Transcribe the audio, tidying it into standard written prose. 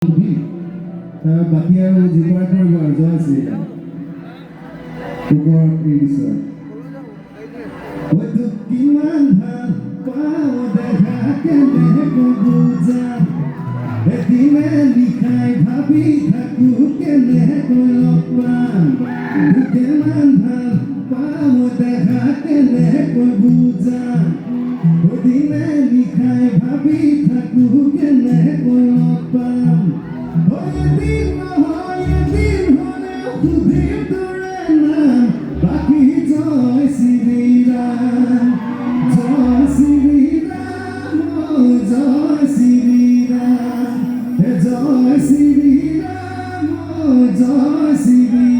বাকী আৰু যিকৰা কৰিব আৰু জয় শ্ৰীৰাম ওপৰত এই বিষয় হয়তো কিমান ভাল পাওঁ দেখা কেনে বুজা এদিনে লিখাই ভাবি থাকো কেনেকৈ লগ পাম কিমান ভাল পাওঁ দেখা কেনেকৈ বুজা এদিনে লিখাই ভাবি থাকো কেনেকৈ লগ পাম এদিন নহয় এদিন হ'লেও সুধিম তোৰে নাম বাকী জয় শ্ৰীৰাম জয় শ্ৰীৰাম জয় শ্ৰীৰাম জয় শ্ৰীৰাম জয় শ্ৰীৰাম